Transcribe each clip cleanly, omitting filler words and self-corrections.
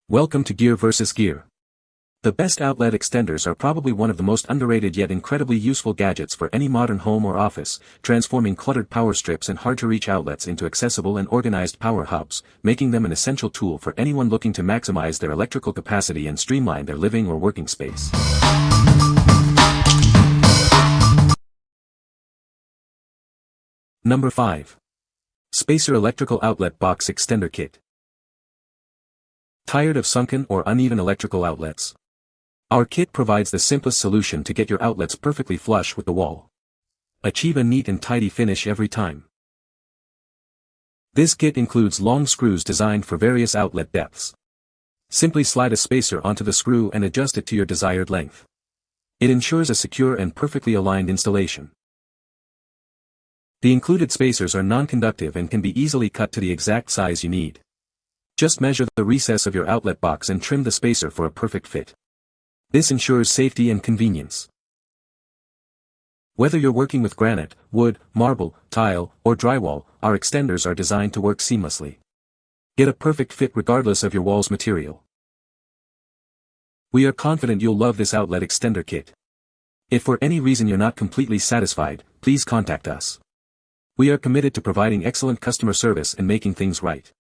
Welcome to Gear vs. Gear. The best outlet extenders are probably one of the most underrated yet incredibly useful gadgets for any modern home or office, transforming cluttered power strips and hard-to-reach outlets into accessible and organized power hubs, making them an essential tool for anyone looking to maximize their electrical capacity and streamline their living or working space. Number 5. SPACERR Electrical Outlet Box Extender Kit. Tired of sunken or uneven electrical outlets? Our kit provides the simplest solution to get your outlets perfectly flush with the wall. Achieve a neat and tidy finish every time. This kit includes long screws designed for various outlet depths. Simply slide a spacer onto the screw and adjust it to your desired length. It ensures a secure and perfectly aligned installation. The included spacers are non-conductive and can be easily cut to the exact size you need. Just measure the recess of your outlet box and trim the spacer for a perfect fit. This ensures safety and convenience. Whether you're working with granite, wood, marble, tile, or drywall, our extenders are designed to work seamlessly. Get a perfect fit regardless of your wall's material. We are confident you'll love this outlet extender kit. If for any reason you're not completely satisfied, please contact us. We are committed to providing excellent customer service and making things right.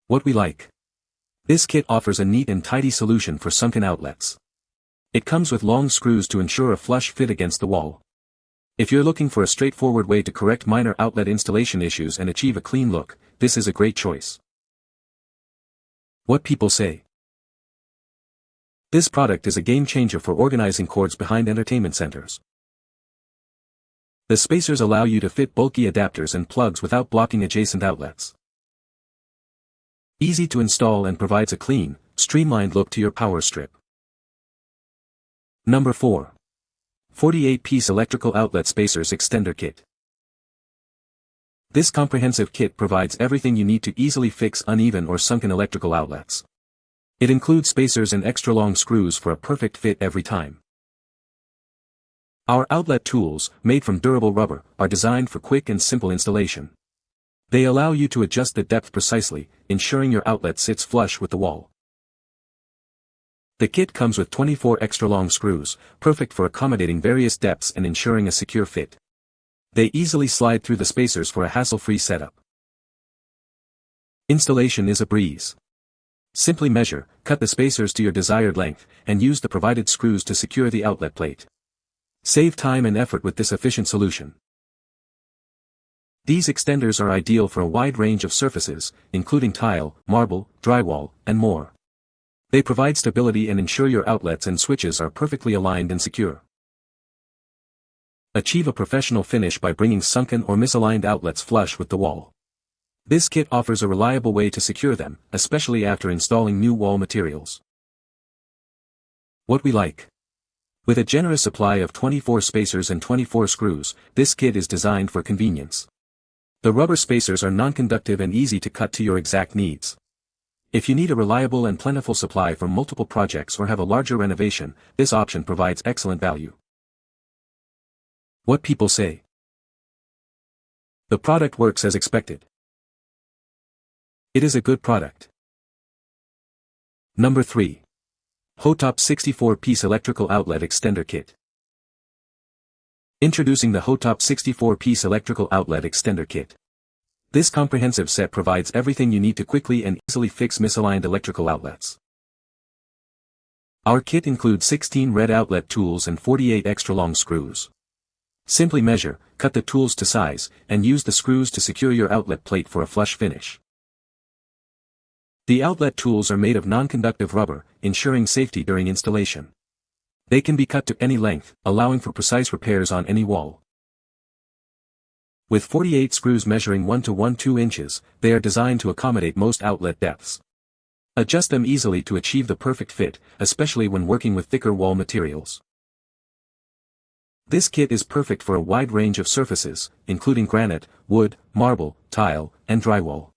What we like. This kit offers a neat and tidy solution for sunken outlets. It comes with long screws to ensure a flush fit against the wall. If you're looking for a straightforward way to correct minor outlet installation issues and achieve a clean look, this is a great choice. What people say. This product is a game changer for organizing cords behind entertainment centers. The spacers allow you to fit bulky adapters and plugs without blocking adjacent outlets. Easy to install and provides a clean, streamlined look to your power strip. Number 4. 48-piece Electrical Outlet Spacers Extender Kit. This comprehensive kit provides everything you need to easily fix uneven or sunken electrical outlets. It includes spacers and extra long screws for a perfect fit every time. Our outlet tools, made from durable rubber, are designed for quick and simple installation. They allow you to adjust the depth precisely, ensuring your outlet sits flush with the wall. The kit comes with 24 extra long screws, perfect for accommodating various depths and ensuring a secure fit. They easily slide through the spacers for a hassle-free setup. Installation is a breeze. Simply measure, cut the spacers to your desired length, and use the provided screws to secure the outlet plate. Save time and effort with this efficient solution. These extenders are ideal for a wide range of surfaces, including tile, marble, drywall, and more. They provide stability and ensure your outlets and switches are perfectly aligned and secure. Achieve a professional finish by bringing sunken or misaligned outlets flush with the wall. This kit offers a reliable way to secure them, especially after installing new wall materials. What we like. With a generous supply of 24 spacers and 24 screws, this kit is designed for convenience. The rubber spacers are non-conductive and easy to cut to your exact needs. If you need a reliable and plentiful supply for multiple projects or have a larger renovation, this option provides excellent value. What people say. The product works as expected. It is a good product. Number 3. Hotop 64-piece Electrical Outlet Extender Kit. Introducing the Hotop 64-piece Electrical Outlet Extender Kit. This comprehensive set provides everything you need to quickly and easily fix misaligned electrical outlets. Our kit includes 16 red outlet tools and 48 extra long screws. Simply measure, cut the tools to size, and use the screws to secure your outlet plate for a flush finish. The outlet tools are made of non-conductive rubber, ensuring safety during installation. They can be cut to any length, allowing for precise repairs on any wall. With 48 screws measuring 1 to 1/2 inches, they are designed to accommodate most outlet depths. Adjust them easily to achieve the perfect fit, especially when working with thicker wall materials. This kit is perfect for a wide range of surfaces, including granite, wood, marble, tile, and drywall.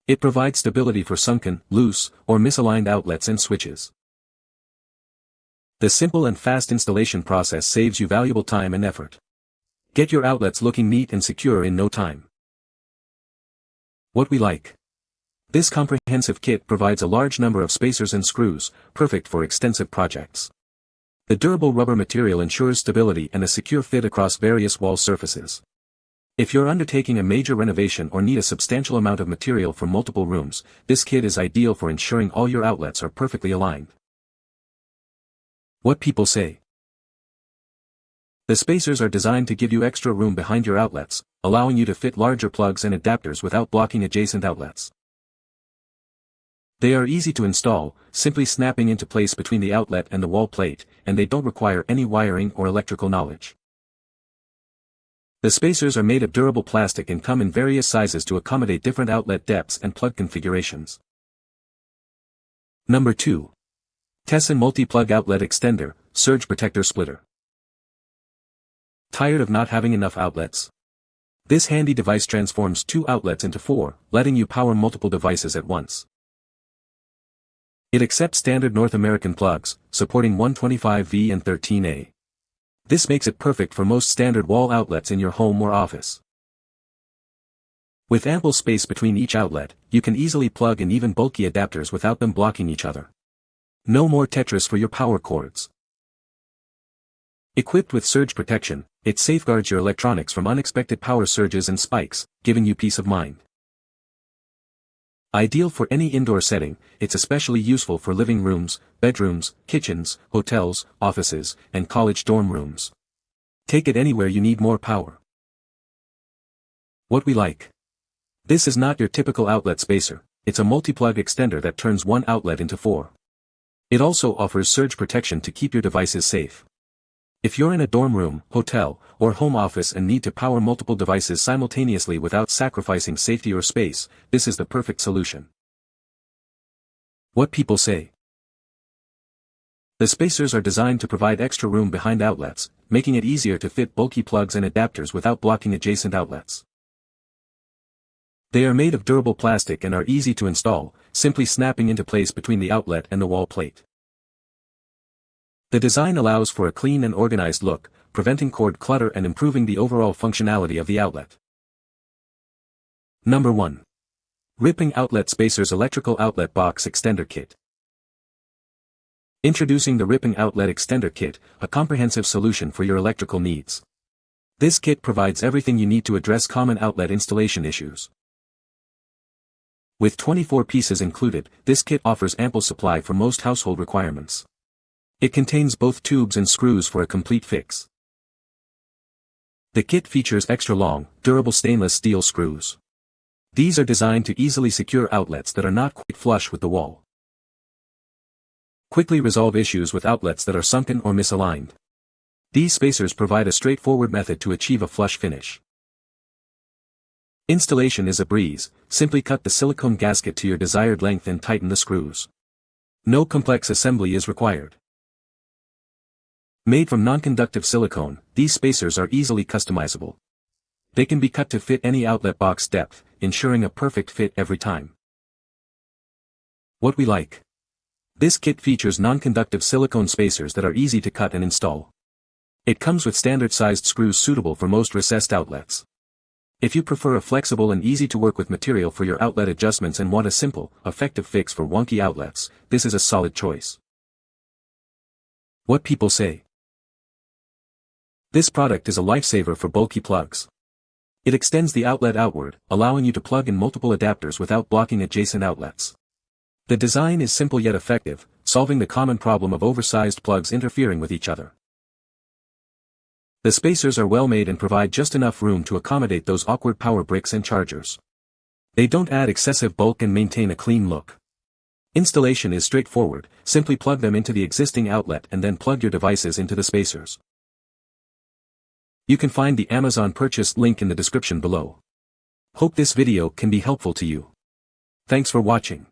It provides stability for sunken, loose, or misaligned outlets and switches. The simple and fast installation process saves you valuable time and effort. Get your outlets looking neat and secure in no time. What we like. This comprehensive kit provides a large number of spacers and screws, perfect for extensive projects. The durable rubber material ensures stability and a secure fit across various wall surfaces. If you're undertaking a major renovation or need a substantial amount of material for multiple rooms, this kit is ideal for ensuring all your outlets are perfectly aligned. What people say. The spacers are designed to give you extra room behind your outlets, allowing you to fit larger plugs and adapters without blocking adjacent outlets. They are easy to install, simply snapping into place between the outlet and the wall plate, and they don't require any wiring or electrical knowledge. The spacers are made of durable plastic and come in various sizes to accommodate different outlet depths and plug configurations. Number 2. TESSAN Multi-Plug Outlet Extender, Surge Protector Splitter. Tired of not having enough outlets? This handy device transforms 2 outlets into 4, letting you power multiple devices at once. It accepts standard North American plugs, supporting 125V and 13A. This makes it perfect for most standard wall outlets in your home or office. With ample space between each outlet, you can easily plug in even bulky adapters without them blocking each other. No more Tetris for your power cords. Equipped with surge protection, it safeguards your electronics from unexpected power surges and spikes, giving you peace of mind. Ideal for any indoor setting, it's especially useful for living rooms, bedrooms, kitchens, hotels, offices, and college dorm rooms. Take it anywhere you need more power. What we like. This is not your typical outlet spacer, it's a multi-plug extender that turns one outlet into 4. It also offers surge protection to keep your devices safe. If you're in a dorm room, hotel, or home office and need to power multiple devices simultaneously without sacrificing safety or space, this is the perfect solution. What people say. The spacers are designed to provide extra room behind outlets, making it easier to fit bulky plugs and adapters without blocking adjacent outlets. They are made of durable plastic and are easy to install, simply snapping into place between the outlet and the wall plate. The design allows for a clean and organized look, preventing cord clutter and improving the overall functionality of the outlet. Number 1. Ripeng Outlet Spacers Electrical Outlet Box Extender Kit. Introducing the Ripeng Outlet Extender Kit, a comprehensive solution for your electrical needs. This kit provides everything you need to address common outlet installation issues. With 24 pieces included, this kit offers ample supply for most household requirements. It contains both tubes and screws for a complete fix. The kit features extra long, durable stainless steel screws. These are designed to easily secure outlets that are not quite flush with the wall. Quickly resolve issues with outlets that are sunken or misaligned. These spacers provide a straightforward method to achieve a flush finish. Installation is a breeze, simply cut the silicone gasket to your desired length and tighten the screws. No complex assembly is required. Made from non-conductive silicone, these spacers are easily customizable. They can be cut to fit any outlet box depth, ensuring a perfect fit every time. What we like. This kit features non-conductive silicone spacers that are easy to cut and install. It comes with standard-sized screws suitable for most recessed outlets. If you prefer a flexible and easy-to-work-with material for your outlet adjustments and want a simple, effective fix for wonky outlets, this is a solid choice. What people say. This product is a lifesaver for bulky plugs. It extends the outlet outward, allowing you to plug in multiple adapters without blocking adjacent outlets. The design is simple yet effective, solving the common problem of oversized plugs interfering with each other. The spacers are well made and provide just enough room to accommodate those awkward power bricks and chargers. They don't add excessive bulk and maintain a clean look. Installation is straightforward, simply plug them into the existing outlet and then plug your devices into the spacers. You can find the Amazon purchase link in the description below. Hope this video can be helpful to you. Thanks for watching.